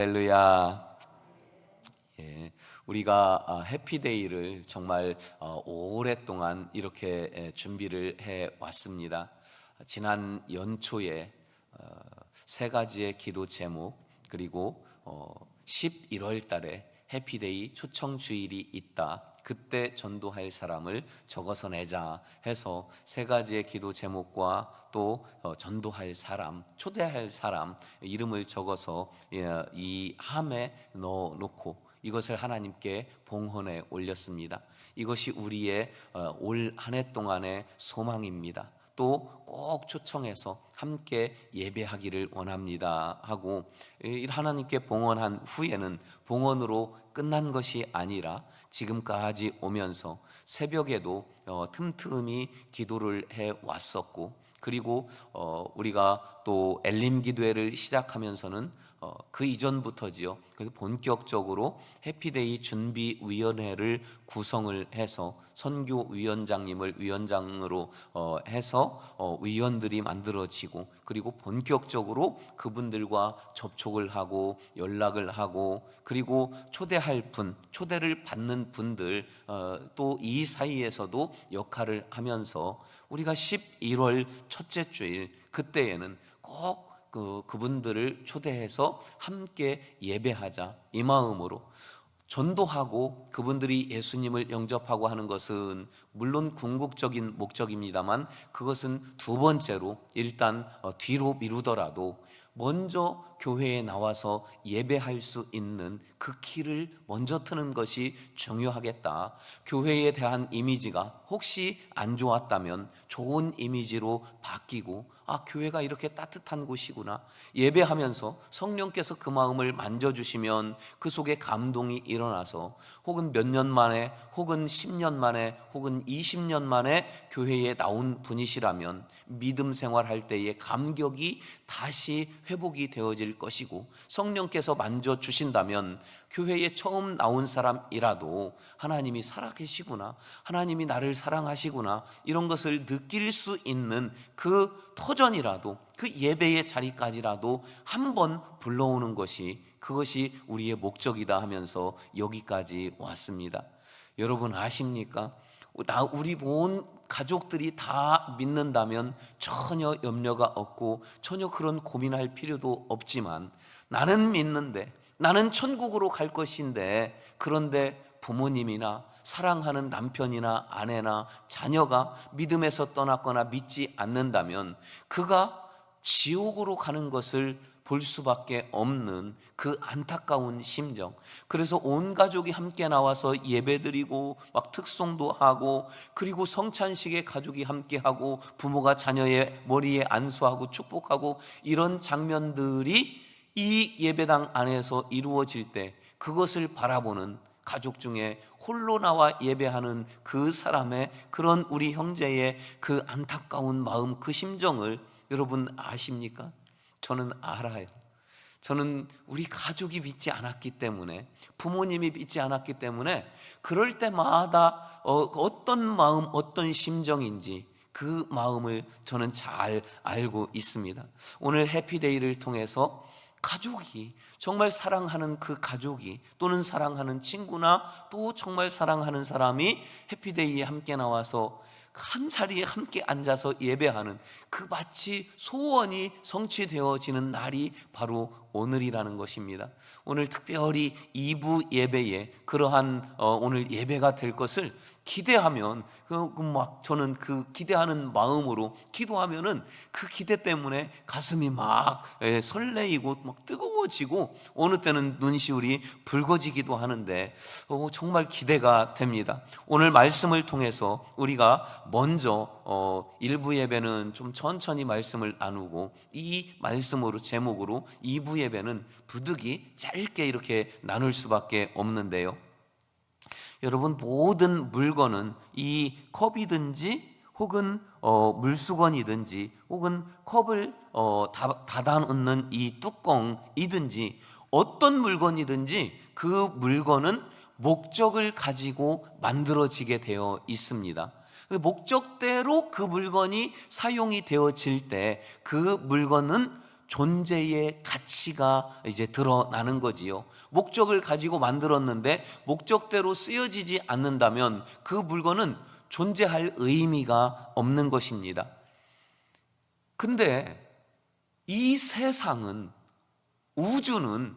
할렐루야. 예, 우리가 해피데이를 정말 오랫동안 이렇게 준비를 해 왔습니다. 지난 연초에 세 가지의 기도 제목, 그리고 11월 달에 해피데이 초청 주일이 있다. 그때 전도할 사람을 적어서 내자 해서 세 가지의 기도 제목과 또 전도할 사람, 초대할 사람 이름을 적어서 이 함에 넣어놓고 이것을 하나님께 봉헌에 올렸습니다. 이것이 우리의 올 한 해 동안의 소망입니다. 또 꼭 초청해서 함께 예배하기를 원합니다 하고, 하나님께 봉헌한 후에는 봉헌으로 끝난 것이 아니라 지금까지 오면서 새벽에도 틈틈이 기도를 해 왔었고, 그리고 우리가 또 엘림 기도회를 시작하면서는 그 이전부터지요. 그래서 본격적으로 해피데이 준비위원회를 구성을 해서 선교위원장님을 위원장으로 해서 위원들이 만들어지고, 그리고 본격적으로 그분들과 접촉을 하고 연락을 하고, 그리고 초대할 분, 초대를 받는 분들 또 이 사이에서도 역할을 하면서 우리가 11월 첫째 주일 그때에는 꼭 그분들을 초대해서 함께 예배하자, 이 마음으로 전도하고 그분들이 예수님을 영접하고 하는 것은 물론 궁극적인 목적입니다만, 그것은 두 번째로 일단 뒤로 미루더라도 먼저 교회에 나와서 예배할 수 있는 그 길을 먼저 트는 것이 중요하겠다. 교회에 대한 이미지가 혹시 안 좋았다면 좋은 이미지로 바뀌고, 교회가 이렇게 따뜻한 곳이구나, 예배하면서 성령께서 그 마음을 만져주시면 그 속에 감동이 일어나서 혹은 몇 년 만에 혹은 10년 만에 혹은 20년 만에 교회에 나온 분이시라면 믿음 생활할 때의 감격이 다시 회복이 되어질 것이고, 성령께서 만져주신다면 교회에 처음 나온 사람이라도 하나님이 살아계시구나, 하나님이 나를 사랑하시구나, 이런 것을 느낄 수 있는 그 터전이라도, 그 예배의 자리까지라도 한번 불러오는 것이, 그것이 우리의 목적이다 하면서 여기까지 왔습니다. 여러분 아십니까? 우리 온 가족들이 다 믿는다면 전혀 염려가 없고 전혀 그런 고민할 필요도 없지만, 나는 믿는데, 나는 천국으로 갈 것인데, 그런데 부모님이나 사랑하는 남편이나 아내나 자녀가 믿음에서 떠났거나 믿지 않는다면 그가 지옥으로 가는 것을 볼 수밖에 없는 그 안타까운 심정. 그래서 온 가족이 함께 나와서 예배드리고 막 특송도 하고, 그리고 성찬식에 가족이 함께 하고 부모가 자녀의 머리에 안수하고 축복하고, 이런 장면들이 이 예배당 안에서 이루어질 때 그것을 바라보는 가족 중에 홀로 나와 예배하는 그 사람의, 그런 우리 형제의 그 안타까운 마음, 그 심정을 여러분 아십니까? 저는 알아요. 저는 우리 가족이 믿지 않았기 때문에, 부모님이 믿지 않았기 때문에 그럴 때마다 어떤 마음, 어떤 심정인지 그 마음을 저는 잘 알고 있습니다. 오늘 해피데이를 통해서 가족이, 정말 사랑하는 그 가족이, 또는 사랑하는 친구나 또 정말 사랑하는 사람이 해피데이에 함께 나와서 한 자리에 함께 앉아서 예배하는 그 마치 소원이 성취되어지는 날이 바로 오늘이라는 것입니다. 오늘 특별히 2부 예배에 그러한 오늘 예배가 될 것을 기대하면 저는 그 기대하는 마음으로 기도하면은 그 기대 때문에 가슴이 막 설레이고 막 뜨거워지고, 어느 때는 눈시울이 붉어지기도 하는데 정말 기대가 됩니다. 오늘 말씀을 통해서 우리가 먼저 1부 예배는 좀 천천히 말씀을 나누고, 이 말씀으로 제목으로 2부 예배는 부득이 짧게 이렇게 나눌 수밖에 없는데요. 여러분, 모든 물건은 이 컵이든지 혹은 물수건이든지 혹은 컵을 닫아 놓는 이 뚜껑이든지 어떤 물건이든지 그 물건은 목적을 가지고 만들어지게 되어 있습니다. 목적대로 그 물건이 사용이 되어질 때 그 물건은 존재의 가치가 이제 드러나는 거지요. 목적을 가지고 만들었는데 목적대로 쓰여지지 않는다면 그 물건은 존재할 의미가 없는 것입니다. 근데 이 세상은, 우주는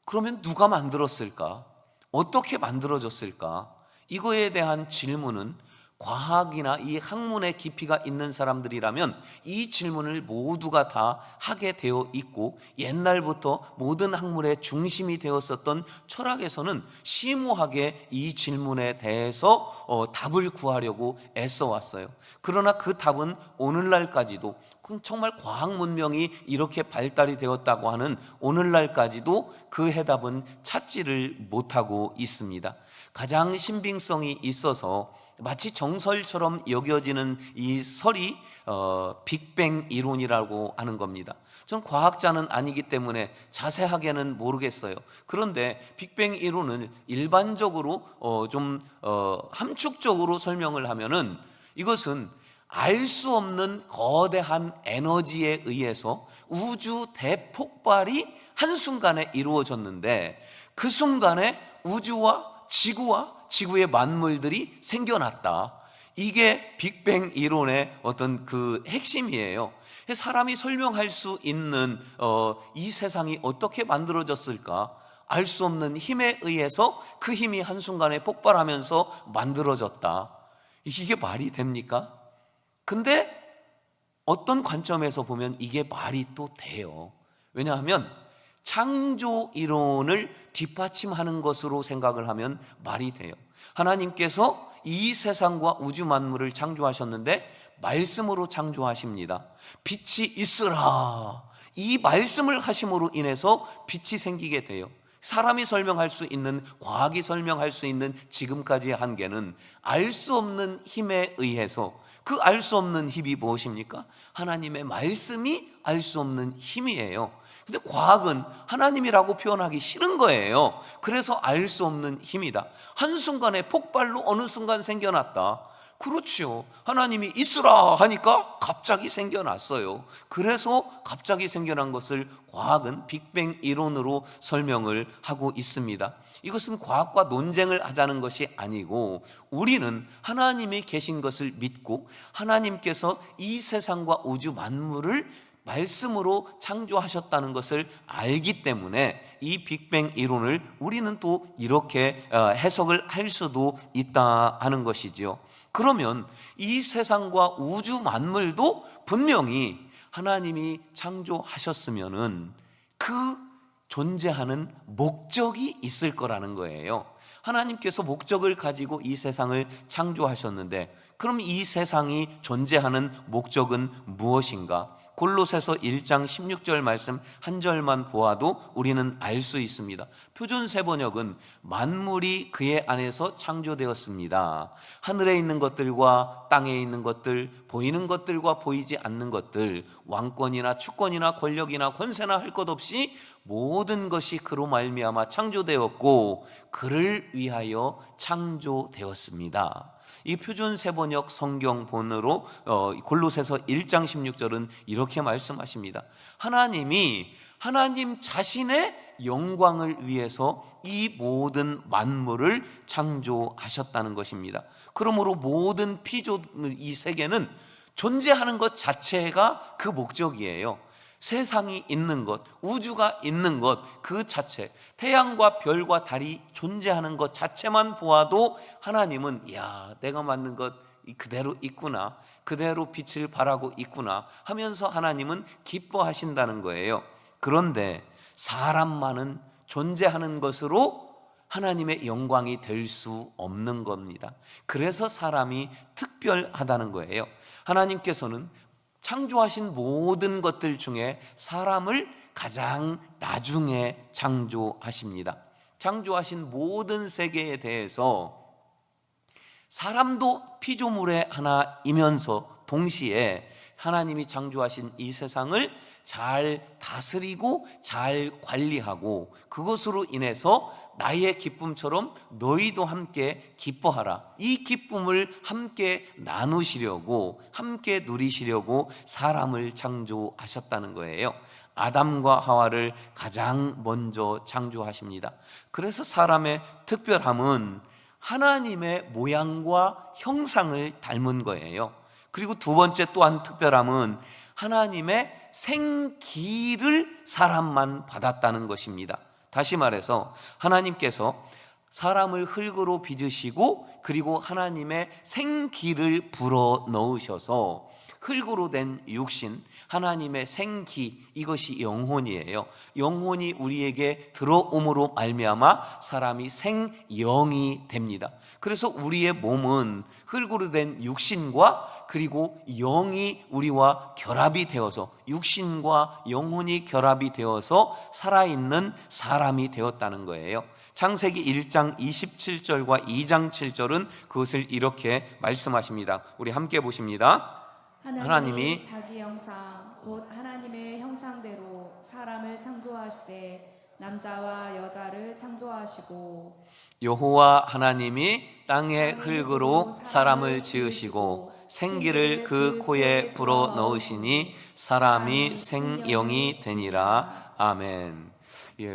그러면 누가 만들었을까? 어떻게 만들어졌을까? 이거에 대한 질문은 과학이나 이 학문의 깊이가 있는 사람들이라면 이 질문을 모두가 다 하게 되어 있고, 옛날부터 모든 학문의 중심이 되었었던 철학에서는 심오하게 이 질문에 대해서 답을 구하려고 애써 왔어요. 그러나 그 답은 오늘날까지도, 정말 과학 문명이 이렇게 발달이 되었다고 하는 오늘날까지도 그 해답은 찾지를 못하고 있습니다. 가장 신빙성이 있어서 마치 정설처럼 여겨지는 이 설이 빅뱅 이론이라고 하는 겁니다. 저는 과학자는 아니기 때문에 자세하게는 모르겠어요. 그런데 빅뱅 이론은 일반적으로 함축적으로 설명을 하면은, 이것은 알 수 없는 거대한 에너지에 의해서 우주 대폭발이 한순간에 이루어졌는데, 그 순간에 우주와 지구의 만물들이 생겨났다. 이게 빅뱅 이론의 어떤 그 핵심이에요. 사람이 설명할 수 있는 이 세상이 어떻게 만들어졌을까? 알 수 없는 힘에 의해서 그 힘이 한순간에 폭발하면서 만들어졌다. 이게 말이 됩니까? 근데 어떤 관점에서 보면 이게 말이 또 돼요. 왜냐하면 창조 이론을 뒷받침하는 것으로 생각을 하면 말이 돼요. 하나님께서 이 세상과 우주 만물을 창조하셨는데 말씀으로 창조하십니다. 빛이 있으라, 이 말씀을 하심으로 인해서 빛이 생기게 돼요. 사람이 설명할 수 있는, 과학이 설명할 수 있는 지금까지의 한계는 알 수 없는 힘에 의해서, 그 알 수 없는 힘이 무엇입니까? 하나님의 말씀이 알 수 없는 힘이에요. 근데 과학은 하나님이라고 표현하기 싫은 거예요. 그래서 알 수 없는 힘이다. 한순간에 폭발로 어느 순간 생겨났다. 그렇죠. 하나님이 있으라 하니까 갑자기 생겨났어요. 그래서 갑자기 생겨난 것을 과학은 빅뱅 이론으로 설명을 하고 있습니다. 이것은 과학과 논쟁을 하자는 것이 아니고, 우리는 하나님이 계신 것을 믿고 하나님께서 이 세상과 우주 만물을 말씀으로 창조하셨다는 것을 알기 때문에 이 빅뱅 이론을 우리는 또 이렇게 해석을 할 수도 있다 하는 것이죠. 그러면 이 세상과 우주 만물도 분명히 하나님이 창조하셨으면은 그 존재하는 목적이 있을 거라는 거예요. 하나님께서 목적을 가지고 이 세상을 창조하셨는데, 그럼 이 세상이 존재하는 목적은 무엇인가? 골로새서 1장 16절 말씀 한 절만 보아도 우리는 알 수 있습니다. 표준 세번역은 만물이 그의 안에서 창조되었습니다. 하늘에 있는 것들과 땅에 있는 것들, 보이는 것들과 보이지 않는 것들, 왕권이나 주권이나 권력이나 권세나 할 것 없이 모든 것이 그로 말미암아 창조되었고 그를 위하여 창조되었습니다. 이 표준 세번역 성경본으로 골로새서 1장 16절은 이렇게 말씀하십니다. 하나님이 하나님 자신의 영광을 위해서 이 모든 만물을 창조하셨다는 것입니다. 그러므로 모든 이 세계는 존재하는 것 자체가 그 목적이에요. 세상이 있는 것, 우주가 있는 것 그 자체, 태양과 별과 달이 존재하는 것 자체만 보아도 하나님은, 야, 내가 만든 것 그대로 있구나, 그대로 빛을 발하고 있구나 하면서 하나님은 기뻐하신다는 거예요. 그런데 사람만은 존재하는 것으로 하나님의 영광이 될 수 없는 겁니다. 그래서 사람이 특별하다는 거예요. 하나님께서는 창조하신 모든 것들 중에 사람을 가장 나중에 창조하십니다. 창조하신 모든 세계에 대해서 사람도 피조물의 하나이면서 동시에 하나님이 창조하신 이 세상을 잘 다스리고 잘 관리하고, 그것으로 인해서 나의 기쁨처럼 너희도 함께 기뻐하라, 이 기쁨을 함께 나누시려고, 함께 누리시려고 사람을 창조하셨다는 거예요. 아담과 하와를 가장 먼저 창조하십니다. 그래서 사람의 특별함은 하나님의 모양과 형상을 닮은 거예요. 그리고 두 번째 또한 특별함은 하나님의 생기를 사람만 받았다는 것입니다. 다시 말해서 하나님께서 사람을 흙으로 빚으시고 그리고 하나님의 생기를 불어 넣으셔서 흙으로 된 육신, 하나님의 생기, 이것이 영혼이에요. 영혼이 우리에게 들어옴으로 말미암아 사람이 생영이 됩니다. 그래서 우리의 몸은 흙으로 된 육신과 그리고 영이 우리와 결합이 되어서, 육신과 영혼이 결합이 되어서 살아있는 사람이 되었다는 거예요. 창세기 1장 27절과 2장 7절은 그것을 이렇게 말씀하십니다. 우리 함께 보십니다. 하나님이 자기 형상 곧 하나님의 형상대로 사람을 창조하시되 남자와 여자를 창조하시고, 여호와 하나님이 땅의 흙으로 사람을 지으시고 생기를 그 코에 불어 넣으시니 사람이 생영이 되니라. 아멘.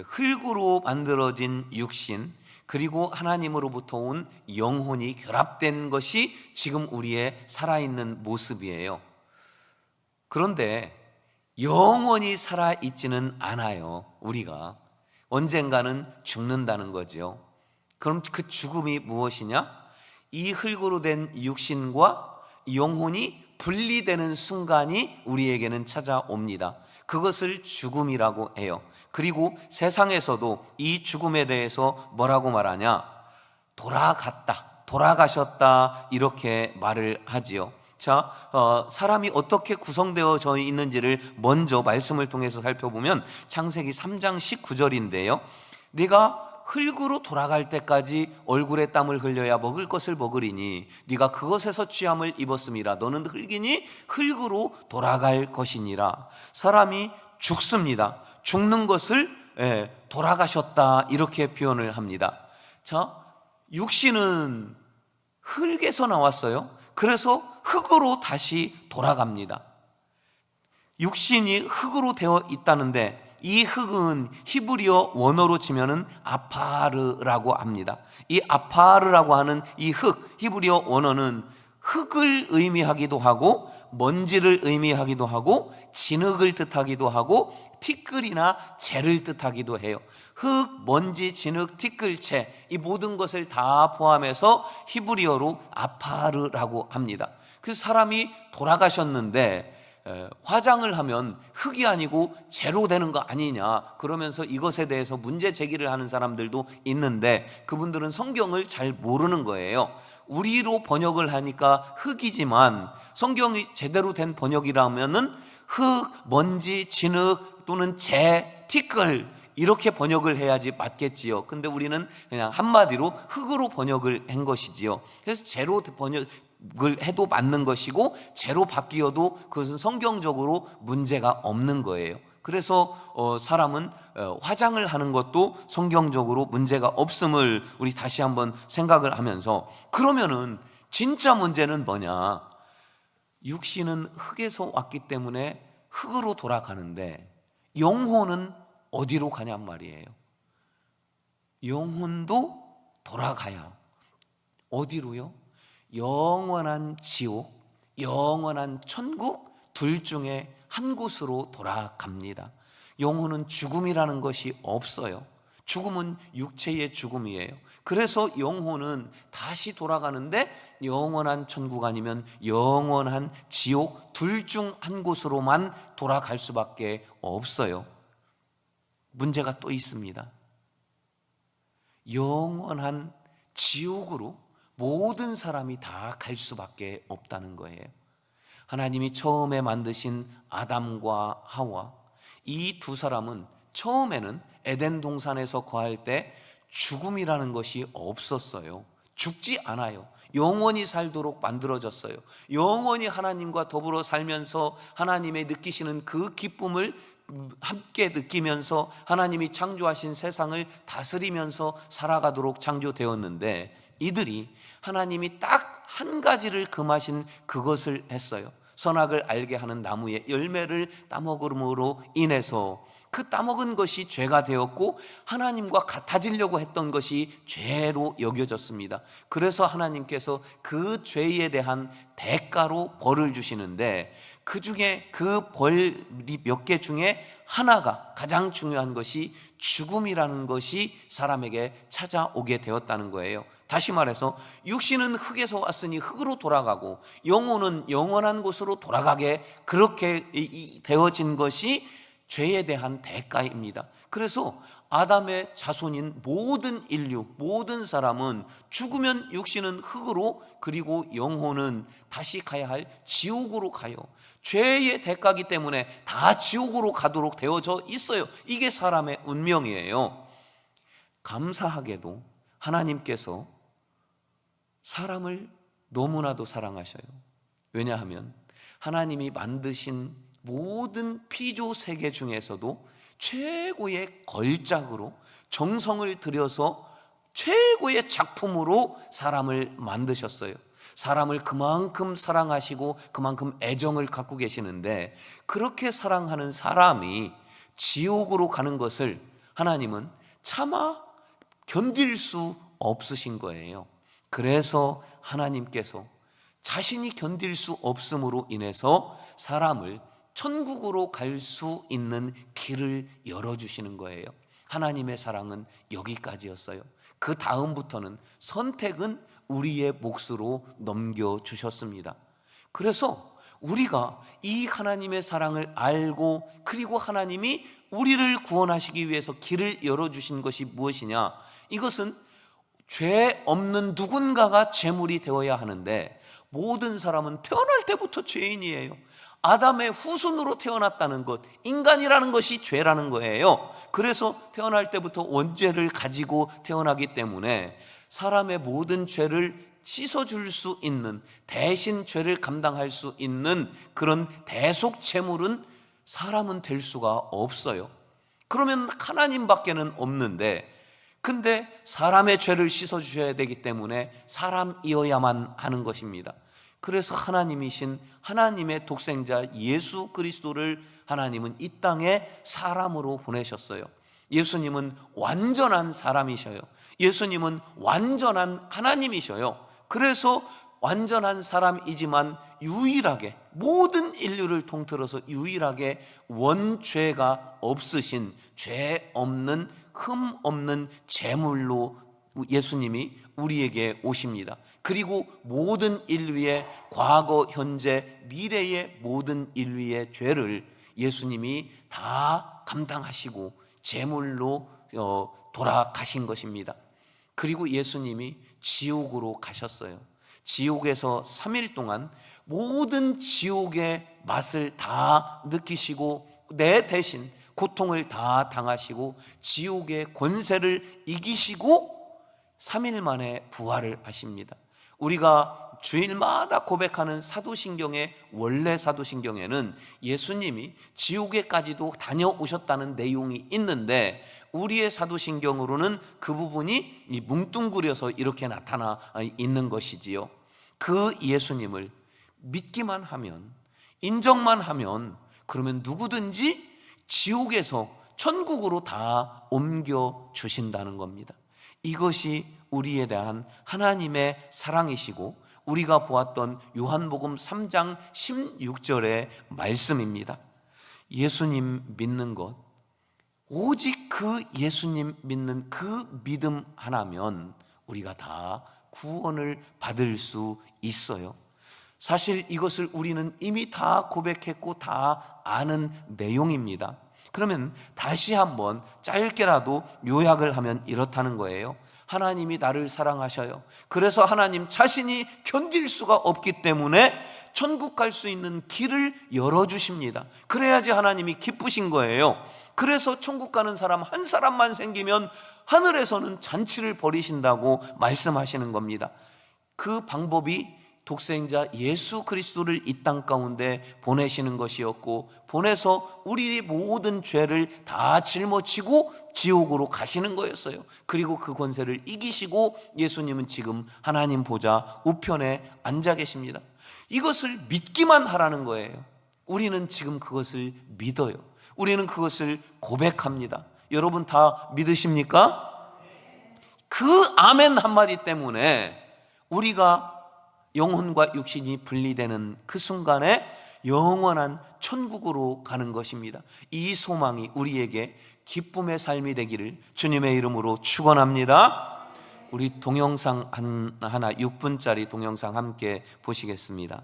흙으로 만들어진 육신 그리고 하나님으로부터 온 영혼이 결합된 것이 지금 우리의 살아있는 모습이에요. 그런데 영원히 살아있지는 않아요. 우리가 언젠가는 죽는다는 거죠. 그럼 그 죽음이 무엇이냐? 이 흙으로 된 육신과 영혼이 분리되는 순간이 우리에게는 찾아옵니다. 그것을 죽음이라고 해요. 그리고 세상에서도 이 죽음에 대해서 뭐라고 말하냐? 돌아갔다, 돌아가셨다, 이렇게 말을 하지요. 자, 사람이 어떻게 구성되어져 있는지를 먼저 말씀을 통해서 살펴보면 창세기 3장 19절인데요. 네가 흙으로 돌아갈 때까지 얼굴에 땀을 흘려야 먹을 것을 먹으리니 네가 그것에서 취함을 입었음이라. 너는 흙이니 흙으로 돌아갈 것이니라. 사람이 죽습니다. 죽는 것을 돌아가셨다, 이렇게 표현을 합니다. 자, 육신은 흙에서 나왔어요. 그래서 흙으로 다시 돌아갑니다. 육신이 흙으로 되어 있다는데 이 흙은 히브리어 원어로 치면은 아파르라고 합니다. 이 아파르라고 하는 이 흙, 히브리어 원어는 흙을 의미하기도 하고 먼지를 의미하기도 하고 진흙을 뜻하기도 하고 티끌이나 재를 뜻하기도 해요. 흙, 먼지, 진흙, 티끌, 재, 이 모든 것을 다 포함해서 히브리어로 아파르라고 합니다. 그래서 사람이 돌아가셨는데 화장을 하면 흙이 아니고 재로 되는 거 아니냐, 그러면서 이것에 대해서 문제 제기를 하는 사람들도 있는데 그분들은 성경을 잘 모르는 거예요. 우리로 번역을 하니까 흙이지만 성경이 제대로 된 번역이라면은 흙, 먼지, 진흙 또는 재, 티끌 이렇게 번역을 해야지 맞겠지요. 근데 우리는 그냥 한마디로 흙으로 번역을 한 것이지요. 그래서 재로 번역을 해도 맞는 것이고 재로 바뀌어도 그것은 성경적으로 문제가 없는 거예요. 그래서 사람은 화장을 하는 것도 성경적으로 문제가 없음을 우리 다시 한번 생각을 하면서, 그러면은 진짜 문제는 뭐냐? 육신은 흙에서 왔기 때문에 흙으로 돌아가는데 영혼은 어디로 가냔 말이에요. 영혼도 돌아가야 어디로요? 영원한 지옥, 영원한 천국 둘 중에 한 곳으로 돌아갑니다. 영혼은 죽음이라는 것이 없어요. 죽음은 육체의 죽음이에요. 그래서 영혼은 다시 돌아가는데 영원한 천국 아니면 영원한 지옥 둘 중 한 곳으로만 돌아갈 수밖에 없어요. 문제가 또 있습니다. 영원한 지옥으로 모든 사람이 다 갈 수밖에 없다는 거예요. 하나님이 처음에 만드신 아담과 하와, 이 두 사람은 처음에는 에덴 동산에서 거할 때 죽음이라는 것이 없었어요. 죽지 않아요. 영원히 살도록 만들어졌어요. 영원히 하나님과 더불어 살면서 하나님의 느끼시는 그 기쁨을 함께 느끼면서 하나님이 창조하신 세상을 다스리면서 살아가도록 창조되었는데, 이들이 하나님이 딱 한 가지를 금하신 그것을 했어요. 선악을 알게 하는 나무의 열매를 따먹음으로 인해서 그 따먹은 것이 죄가 되었고 하나님과 같아지려고 했던 것이 죄로 여겨졌습니다. 그래서 하나님께서 그 죄에 대한 대가로 벌을 주시는데, 그 중에 그 벌이 몇 개 중에 하나가, 가장 중요한 것이 죽음이라는 것이 사람에게 찾아오게 되었다는 거예요. 다시 말해서 육신은 흙에서 왔으니 흙으로 돌아가고 영혼은 영원한 곳으로 돌아가게 그렇게 되어진 것이 죄에 대한 대가입니다. 그래서 아담의 자손인 모든 인류, 모든 사람은 죽으면 육신은 흙으로, 그리고 영혼은 다시 가야 할 지옥으로 가요. 죄의 대가이기 때문에 다 지옥으로 가도록 되어져 있어요. 이게 사람의 운명이에요. 감사하게도 하나님께서 사람을 너무나도 사랑하셔요. 왜냐하면 하나님이 만드신 모든 피조 세계 중에서도 최고의 걸작으로 정성을 들여서 최고의 작품으로 사람을 만드셨어요. 사람을 그만큼 사랑하시고 그만큼 애정을 갖고 계시는데, 그렇게 사랑하는 사람이 지옥으로 가는 것을 하나님은 차마 견딜 수 없으신 거예요. 그래서 하나님께서 자신이 견딜 수 없음으로 인해서 사람을 천국으로 갈 수 있는 길을 열어주시는 거예요. 하나님의 사랑은 여기까지였어요. 그 다음부터는 선택은 우리의 몫으로 넘겨주셨습니다. 그래서 우리가 이 하나님의 사랑을 알고, 그리고 하나님이 우리를 구원하시기 위해서 길을 열어주신 것이 무엇이냐? 이것은 죄 없는 누군가가 제물이 되어야 하는데, 모든 사람은 태어날 때부터 죄인이에요. 아담의 후손으로 태어났다는 것, 인간이라는 것이 죄라는 거예요. 그래서 태어날 때부터 원죄를 가지고 태어나기 때문에 사람의 모든 죄를 씻어줄 수 있는, 대신 죄를 감당할 수 있는 그런 대속 제물은 사람은 될 수가 없어요. 그러면 하나님밖에는 없는데, 근데 사람의 죄를 씻어주셔야 되기 때문에 사람이어야만 하는 것입니다. 그래서 하나님이신 하나님의 독생자 예수 그리스도를 하나님은 이 땅에 사람으로 보내셨어요. 예수님은 완전한 사람이셔요. 예수님은 완전한 하나님이셔요. 그래서 완전한 사람이지만 유일하게, 모든 인류를 통틀어서 유일하게 원죄가 없으신, 죄 없는, 흠 없는 제물로 예수님이 우리에게 오십니다. 그리고 모든 인류의 과거, 현재, 미래의 모든 인류의 죄를 예수님이 다 감당하시고 제물로 돌아가신 것입니다. 그리고 예수님이 지옥으로 가셨어요. 지옥에서 3일 동안 모든 지옥의 맛을 다 느끼시고 내 대신 고통을 다 당하시고 지옥의 권세를 이기시고 3일 만에 부활을 하십니다. 우리가 주일마다 고백하는 사도신경의 원래 사도신경에는 예수님이 지옥에까지도 다녀오셨다는 내용이 있는데, 우리의 사도신경으로는 그 부분이 뭉뚱그려서 이렇게 나타나 있는 것이지요. 그 예수님을 믿기만 하면, 인정만 하면, 그러면 누구든지 지옥에서 천국으로 다 옮겨 주신다는 겁니다. 이것이 우리에 대한 하나님의 사랑이시고 우리가 보았던 요한복음 3장 16절의 말씀입니다. 예수님 믿는 것, 오직 그 예수님 믿는 그 믿음 하나면 우리가 다 구원을 받을 수 있어요. 사실 이것을 우리는 이미 다 고백했고 다 아는 내용입니다. 그러면 다시 한번 짧게라도 요약을 하면 이렇다는 거예요. 하나님이 나를 사랑하셔요. 그래서 하나님 자신이 견딜 수가 없기 때문에 천국 갈 수 있는 길을 열어주십니다. 그래야지 하나님이 기쁘신 거예요. 그래서 천국 가는 사람 한 사람만 생기면 하늘에서는 잔치를 벌이신다고 말씀하시는 겁니다. 그 방법이 독생자 예수 그리스도를 이 땅 가운데 보내시는 것이었고, 보내서 우리의 모든 죄를 다 짊어지고 지옥으로 가시는 거였어요. 그리고 그 권세를 이기시고 예수님은 지금 하나님 보좌 우편에 앉아 계십니다. 이것을 믿기만 하라는 거예요. 우리는 지금 그것을 믿어요. 우리는 그것을 고백합니다. 여러분 다 믿으십니까? 그 아멘 한마디 때문에 우리가 영혼과 육신이 분리되는 그 순간에 영원한 천국으로 가는 것입니다. 이 소망이 우리에게 기쁨의 삶이 되기를 주님의 이름으로 축원합니다. 우리 동영상 하나 6분짜리 동영상 함께 보시겠습니다.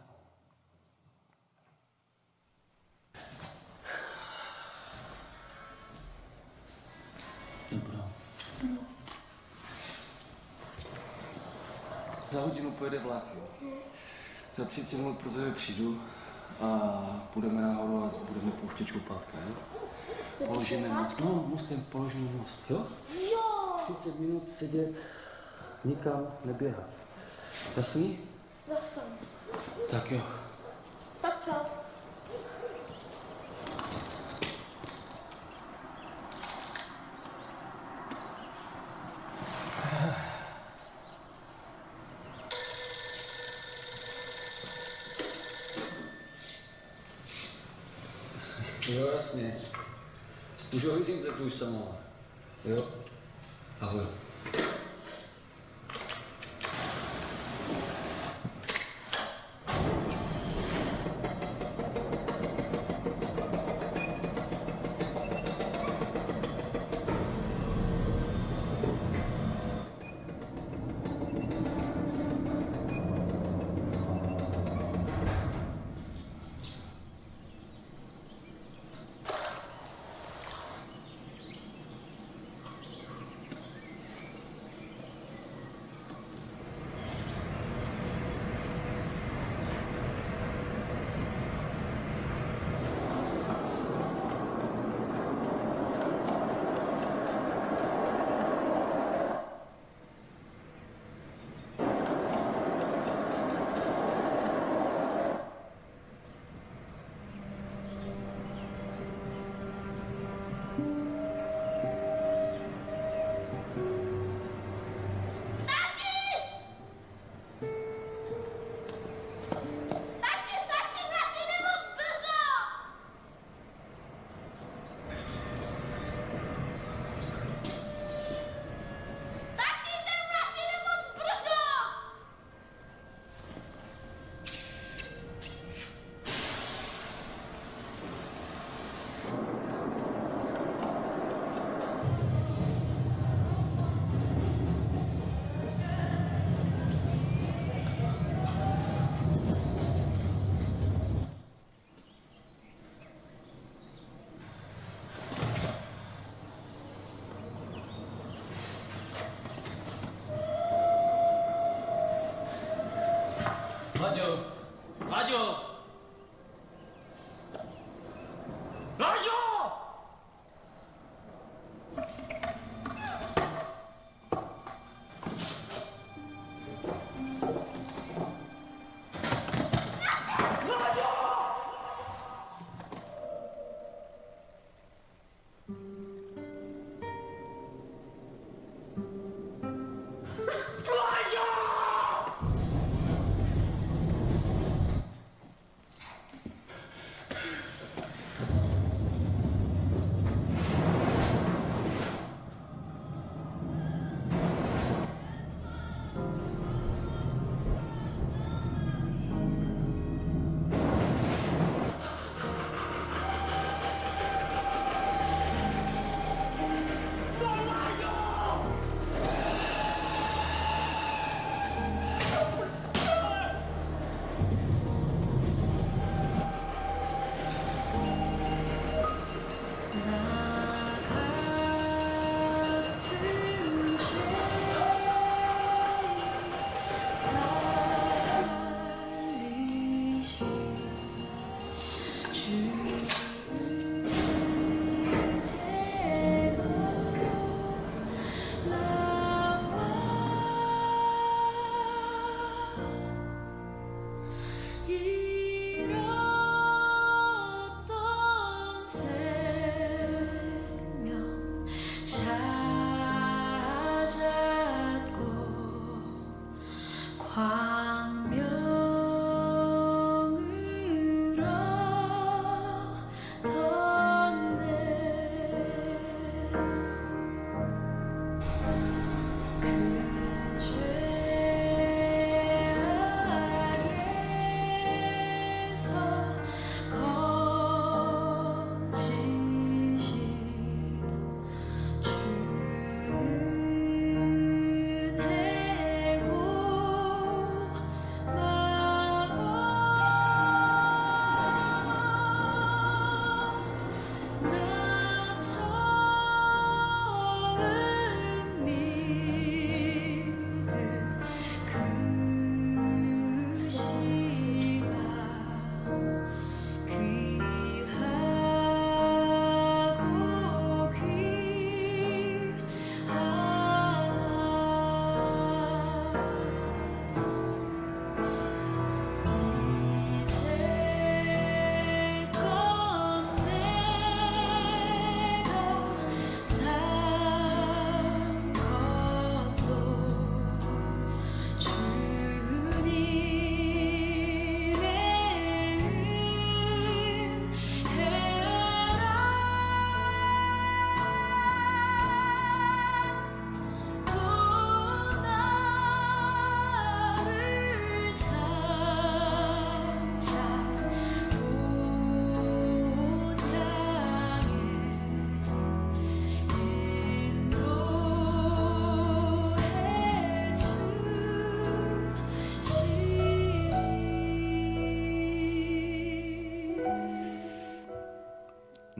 Za hodinu pojede vlak, jo. Za 30 minut pro tebe přijdu a půjdeme nahoru a budeme pouštět čoupátka, jo. Položíme most, no, mostem položíme most, jo? Jo! 30 minut sedět, nikam neběhat. Jasný? Jasný. Tak jo. Tak čau. Jo, jasně. Už ho vidím za tvůj samovar. Jo? Ahoj.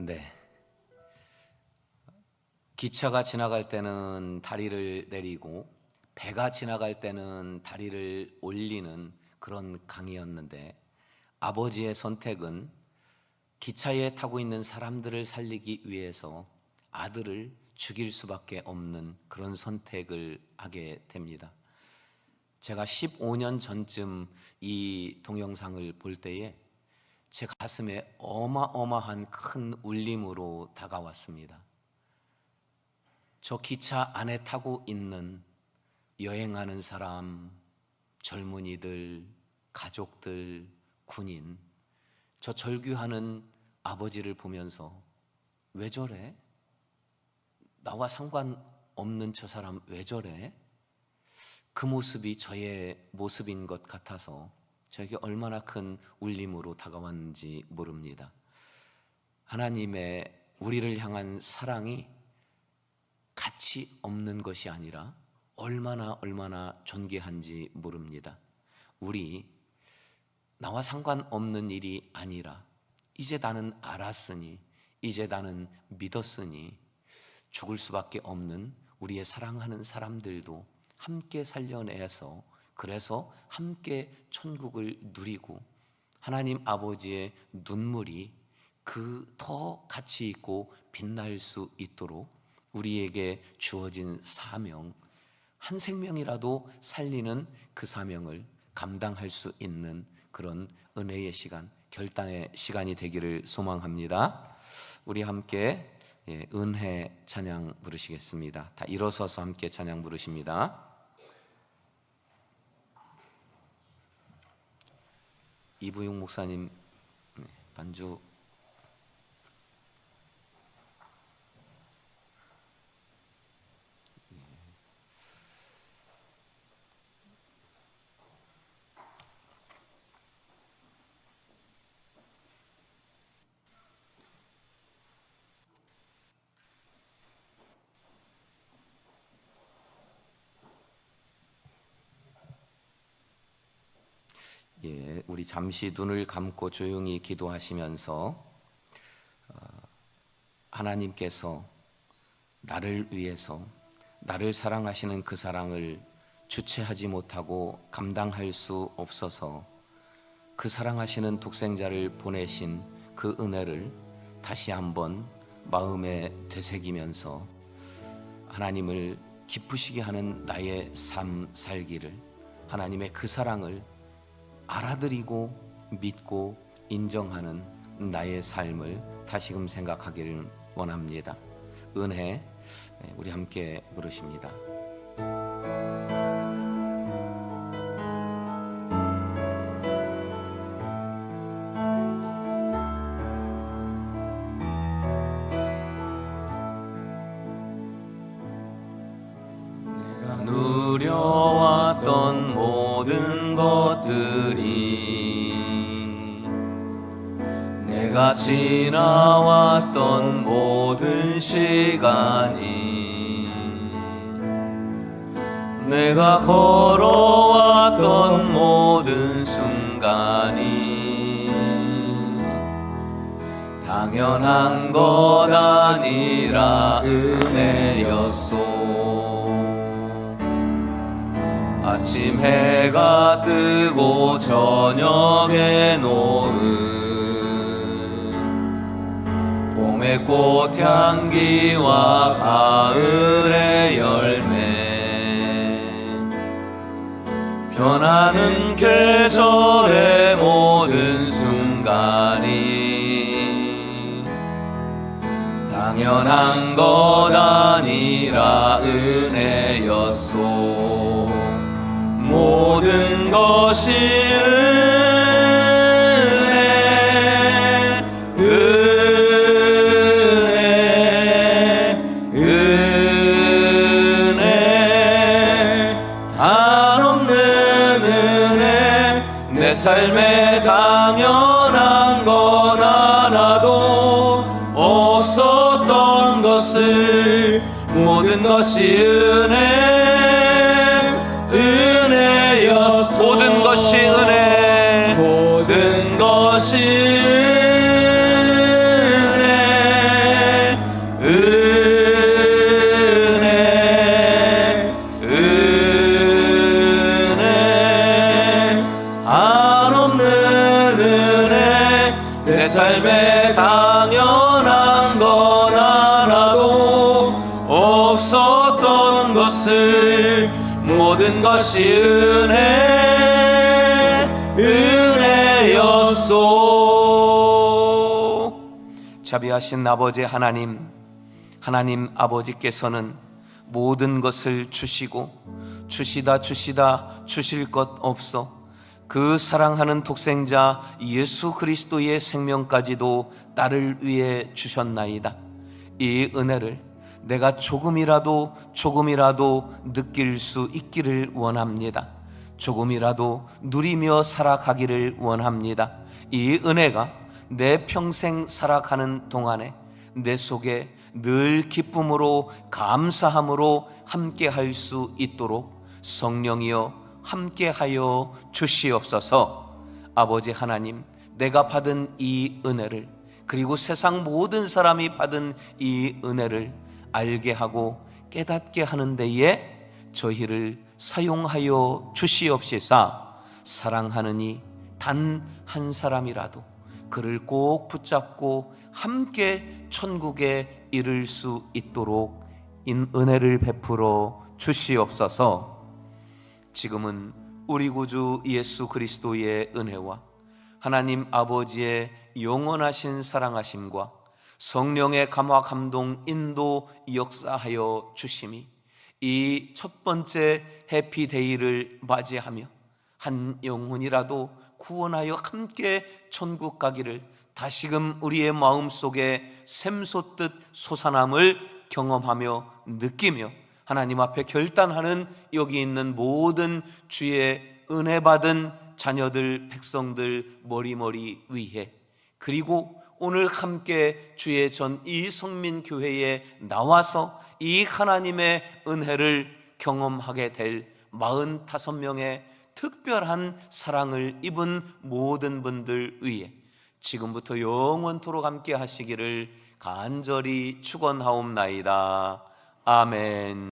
네. 기차가 지나갈 때는 다리를 내리고 배가 지나갈 때는 다리를 올리는 그런 강이었는데, 아버지의 선택은 기차에 타고 있는 사람들을 살리기 위해서 아들을 죽일 수밖에 없는 그런 선택을 하게 됩니다. 제가 15년 전쯤 이 동영상을 볼 때에 제 가슴에 어마어마한 큰 울림으로 다가왔습니다. 저 기차 안에 타고 있는 여행하는 사람, 젊은이들, 가족들, 군인, 저 절규하는 아버지를 보면서 왜 저래? 나와 상관없는 저 사람 왜 저래? 그 모습이 저의 모습인 것 같아서 저에게 얼마나 큰 울림으로 다가왔는지 모릅니다. 하나님의 우리를 향한 사랑이 가치 없는 것이 아니라 얼마나 존귀한지 모릅니다. 우리 나와 상관없는 일이 아니라 이제 나는 알았으니, 이제 나는 믿었으니 죽을 수밖에 없는 우리의 사랑하는 사람들도 함께 살려내서, 그래서 함께 천국을 누리고 하나님 아버지의 눈물이 그 더 가치 있고 빛날 수 있도록 우리에게 주어진 사명, 한 생명이라도 살리는 그 사명을 감당할 수 있는 그런 은혜의 시간, 결단의 시간이 되기를 소망합니다. 우리 함께 은혜 찬양 부르시겠습니다. 다 일어서서 함께 찬양 부르십니다. 이부용 목사님 반주. 우리 잠시 눈을 감고 조용히 기도하시면서 하나님께서 나를 위해서 나를 사랑하시는 그 사랑을 주체하지 못하고 감당할 수 없어서 그 사랑하시는 독생자를 보내신 그 은혜를 다시 한번 마음에 되새기면서 하나님을 기쁘시게 하는 나의 삶 살기를, 하나님의 그 사랑을 알아들이고 믿고 인정하는 나의 삶을 다시금 생각하기를 원합니다. 은혜, 우리 함께 부르십니다. 내가 누려왔던 모든 것들이, 내가 지나왔던 모든 시간이, 내가 걸어왔던 모든 순간이 당연한 것 아니라 은혜였소. 아침 해가 뜨고 저녁에 노을, 봄의 꽃향기와 가을의 열매, 변하는 계절의 모든 순간이 당연한 것 아니라 은혜였소. 모든 것이 은혜, 은혜, 은혜, 한없는 은혜. 내 삶에 당연한 건 하나도 없었던 것을, 모든 것이 은혜, 은혜였소. 모든 것이 은혜, 모든 것이 은혜, 모든 것이 은혜였소. 자비하신 아버지 하나님 아버지께서는 모든 것을 주시고 주시다 주실 것 없어 그 사랑하는 독생자 예수 그리스도의 생명까지도 나를 위해 주셨나이다. 이 은혜를 내가 조금이라도 느낄 수 있기를 원합니다. 조금이라도 누리며 살아가기를 원합니다. 이 은혜가 내 평생 살아가는 동안에 내 속에 늘 기쁨으로 감사함으로 함께할 수 있도록 성령이여 함께하여 주시옵소서. 아버지 하나님, 내가 받은 이 은혜를, 그리고 세상 모든 사람이 받은 이 은혜를 알게 하고 깨닫게 하는 데에 저희를 사용하여 주시옵시사. 사랑하느니 단 한 사람이라도 그를 꼭 붙잡고 함께 천국에 이를 수 있도록 은혜를 베풀어 주시옵소서. 지금은 우리 구주 예수 그리스도의 은혜와 하나님 아버지의 영원하신 사랑하심과 성령의 감화 감동 인도 역사하여 주심이 이 첫 번째 해피데이를 맞이하며 한 영혼이라도 구원하여 함께 천국 가기를 다시금 우리의 마음속에 샘솟듯 솟아남을 경험하며 느끼며 하나님 앞에 결단하는 여기 있는 모든 주의 은혜 받은 자녀들, 백성들 머리머리 위에, 그리고 오늘 함께 주의 전 이성민 교회에 나와서 이 하나님의 은혜를 경험하게 될 45명의 특별한 사랑을 입은 모든 분들 위에 지금부터 영원토록 함께 하시기를 간절히 축원하옵나이다. 아멘.